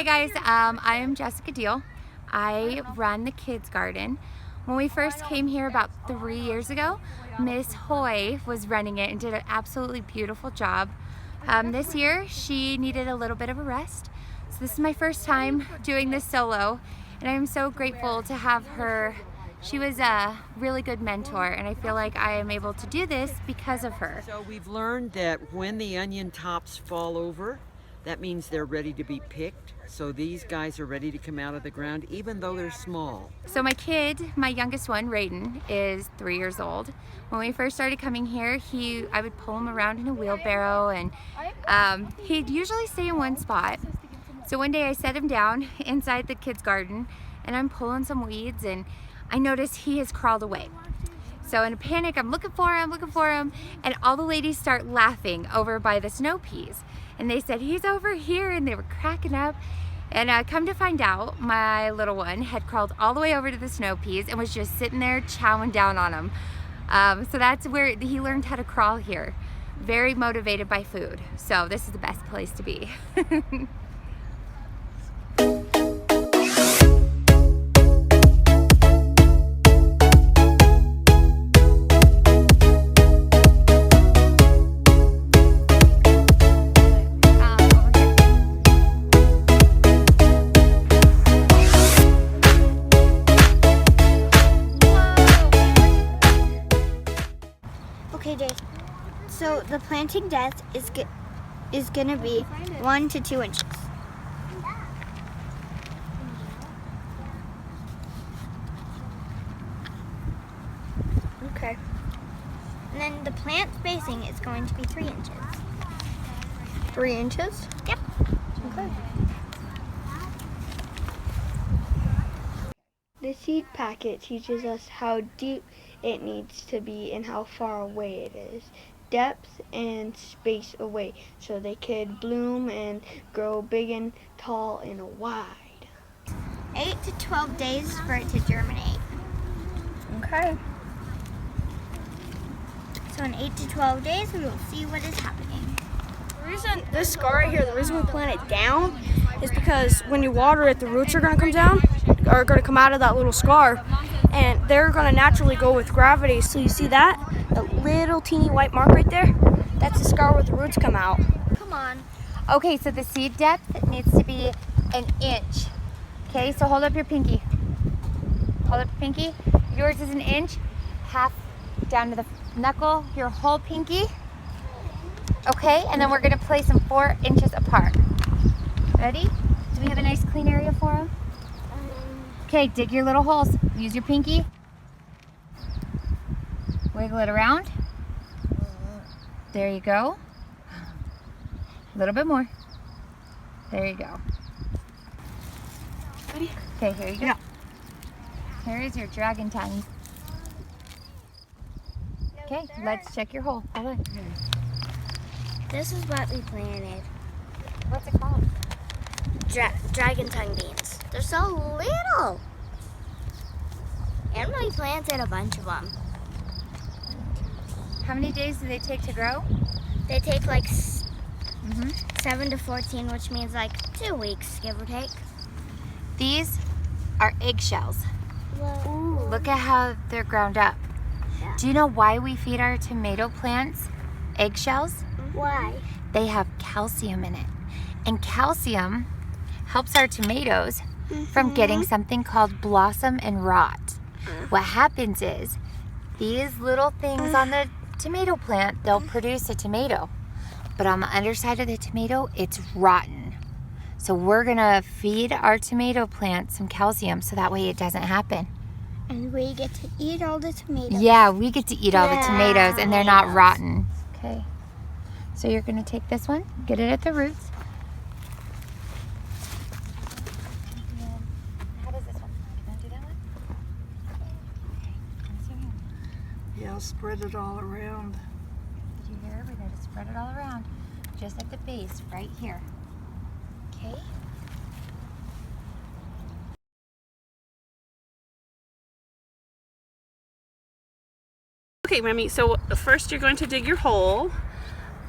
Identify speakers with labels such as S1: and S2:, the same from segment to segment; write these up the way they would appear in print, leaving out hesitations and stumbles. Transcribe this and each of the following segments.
S1: Hi guys, I am Jessica Deal. I run the kids garden. When we first came here about 3 years ago, Miss Hoy was running it and did an absolutely beautiful job. This year she needed a little bit of a rest. So this is my first time doing this solo and I'm so grateful to have her. She was a really good mentor and I feel like I am able to do this because of her.
S2: So we've learned that when the onion tops fall over, that means they're ready to be picked. So these guys are ready to come out of the ground, even though they're small.
S1: So my kid, my youngest one, Raiden, is 3 years old. When we first started coming here, I would pull him around in a wheelbarrow and he'd usually stay in one spot. So one day I set him down inside the kids garden and I'm pulling some weeds and I noticed he has crawled away. So in a panic, I'm looking for him, and all the ladies start laughing over by the snow peas. And they said, he's over here, and they were cracking up. And come to find out, my little one had crawled all the way over to the snow peas and was just sitting there chowing down on them. So that's where he learned how to crawl here. Very motivated by food. So this is the best place to be.
S3: Okay, Jay. So the planting depth is gonna be 1 to 2 inches. Okay. And then the plant spacing is going to be 3 inches.
S4: 3 inches?
S3: Yep.
S4: Okay. The seed packet teaches us how deep it needs to be and how far away it is. Depth and space away so they could bloom and grow big and tall and wide.
S3: 8 to 12 days for it to germinate.
S4: Okay.
S3: So in 8 to 12 days, we will see what is happening.
S4: The reason this scar right here, the reason we plant it down is because when you water it, the roots are going to come down, are going to come out of that little scar, and they're going to naturally go with gravity. So you see that? The little teeny white mark right there? That's the scar where the roots come out.
S3: Come on.
S1: Okay, so the seed depth needs to be 1 inch. Okay, so hold up your pinky. Hold up your pinky. Yours is 1 inch, half down to the knuckle, your whole pinky. Okay, and then we're gonna place them 4 inches apart. Ready? Do we have a nice clean area for them? Okay, dig your little holes. Use your pinky. Wiggle it around. There you go. A little bit more. There you go.
S4: Ready?
S1: Okay, here you go.
S4: Yeah.
S1: Here is your dragon tongue. Okay, let's check your hole. Hold on.
S3: This is what we planted.
S1: What's it called?
S3: Dragon tongue beans. They're so little. And we planted a bunch of them.
S1: How many days do they take to grow?
S3: They take like 7 to 14, which means like 2 weeks, give or take.
S1: These are eggshells.
S3: Ooh.
S1: Look at how they're ground up.
S3: Yeah.
S1: Do you know why we feed our tomato plants eggshells?
S3: Why?
S1: They have calcium in it. And calcium helps our tomatoes from getting something called blossom and rot. What happens is these little things on the tomato plant, they'll produce a tomato. But on the underside of the tomato, it's rotten. So we're gonna feed our tomato plant some calcium so that way it doesn't happen.
S3: And we get to eat all the tomatoes.
S1: Yeah, we get to eat all the tomatoes and they're not
S3: Yes.
S1: rotten. Okay. So you're gonna take this one, get it at the roots. How does this one? Can I do that one?
S5: Yeah, spread it all around.
S1: Did you hear? We're going to spread it all around, just at the base, right here. Okay?
S6: Okay, Remy, so first you're going to dig your hole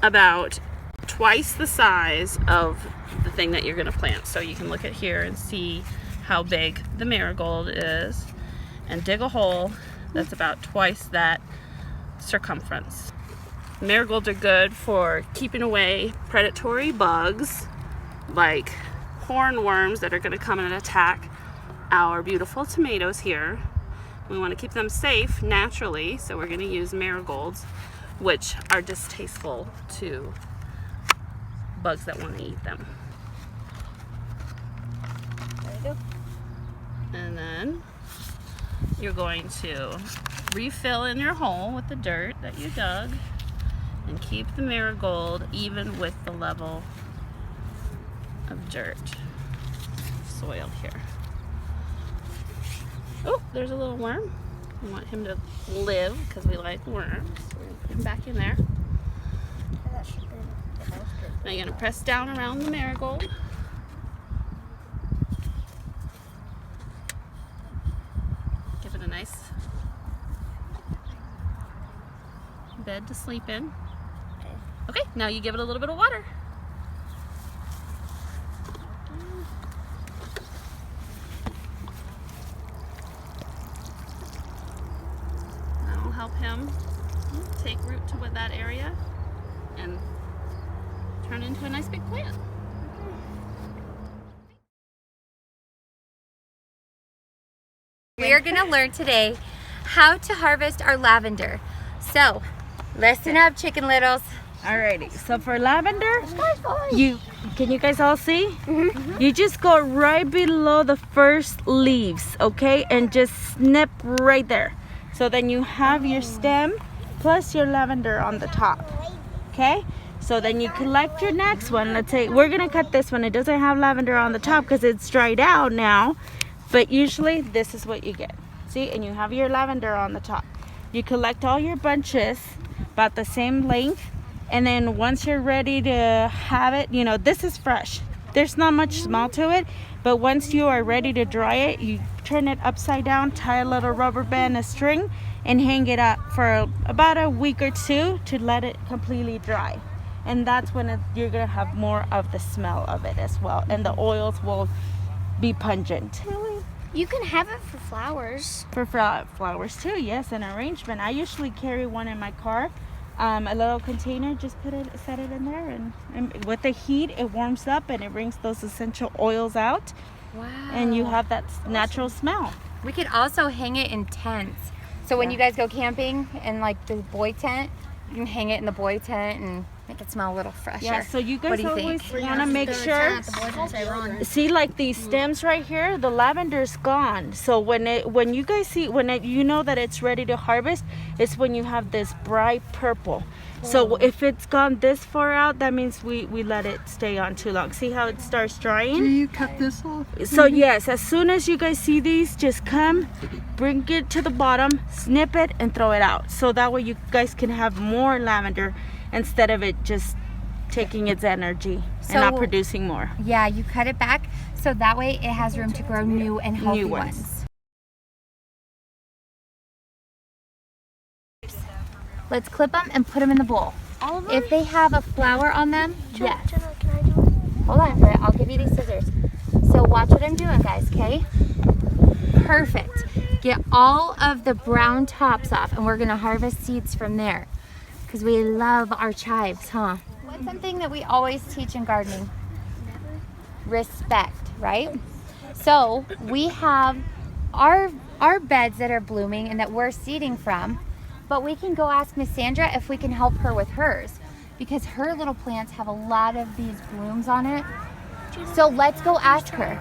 S6: about twice the size of the thing that you're gonna plant. So you can look at here and see how big the marigold is, and dig a hole that's about twice that circumference. Marigolds are good for keeping away predatory bugs like hornworms that are going to come and attack our beautiful tomatoes here. We want to keep them safe naturally, so we're going to use marigolds, which are distasteful to bugs that want to eat them. There you go. And then you're going to refill in your hole with the dirt that you dug and keep the marigold even with the level of dirt, soil here. Oh, there's a little worm. We want him to live because we like worms. So we're going to put him back in there. Now you're going to press down around the marigold. Give it a nice bed to sleep in. Okay, now you give it a little bit of water. That'll help him take root to that area and turn into a nice big plant.
S1: We are going to learn today how to harvest our lavender. So, listen up, chicken littles.
S7: Alrighty, so for lavender, can you guys all see? You just go right below the first leaves, okay? And just snip right there. So then you have your stem plus your lavender on the top, okay? So then you collect your next one. Let's say we're gonna cut this one. It doesn't have lavender on the top because it's dried out now, but usually this is what you get. See, and you have your lavender on the top. You collect all your bunches about the same length. And then once you're ready to have it, you know, this is fresh. There's not much smell to it, but once you are ready to dry it, you turn it upside down, tie a little rubber band, a string, and hang it up for about a week or two to let it completely dry. And that's when you're gonna have more of the smell of it as well. And the oils will be pungent.
S3: You can have it for flowers.
S7: For flowers too, yes, an arrangement. I usually carry one in my car. A little container, just set it in there, and with the heat it warms up and it brings those essential oils out.
S1: Wow.
S7: And you have that natural smell.
S1: We could also hang it in tents. So when you guys go camping in like the boy tent, you can hang it in the boy tent and make it smell a little fresher.
S7: Yeah, so you
S1: What
S7: guys
S1: do you
S7: always
S1: think?
S7: want to make sure. See, like these stems right here, the lavender's gone. So when you guys see, you know that it's ready to harvest, it's when you have this bright purple. So if it's gone this far out, that means we let it stay on too long. See how it starts drying?
S5: Do you cut this off?
S7: So yes, as soon as you guys see these, just come, bring it to the bottom, snip it, and throw it out. So that way you guys can have more lavender instead of it just taking its energy and not producing more.
S1: Yeah, you cut it back so that way it has room to grow new and healthy
S7: New
S1: ones.
S7: ones.
S1: Let's clip them and put them in the bowl.
S3: All of them?
S1: If they have a flower on them, yes.
S3: Jenna, can I do it?
S1: Hold on, Britt, I'll give you these scissors. So watch what I'm doing, guys, okay? Perfect. Get all of the brown tops off, and we're gonna harvest seeds from there. Because we love our chives, huh? What's something that we always teach in gardening? Respect, right? So we have our beds that are blooming and that we're seeding from, but we can go ask Miss Sandra if we can help her with hers, because her little plants have a lot of these blooms on it. So let's go ask her.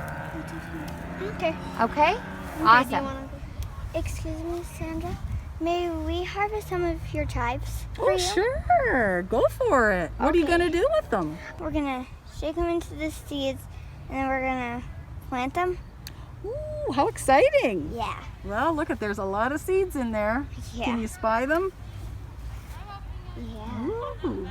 S3: Okay.
S1: Okay?
S3: Do
S1: Awesome.
S3: you wanna... Excuse me, Sandra. May we harvest some of your chives for
S5: Oh,
S3: you?
S5: sure. Go for it. What are you going to do with them?
S3: We're gonna shake them into the seeds, and then we're gonna plant them.
S5: Ooh, how exciting.
S3: Yeah.
S5: Well, look, there's a lot of seeds in there.
S3: Yeah.
S5: Can you spy them?
S3: Yeah.
S5: Ooh.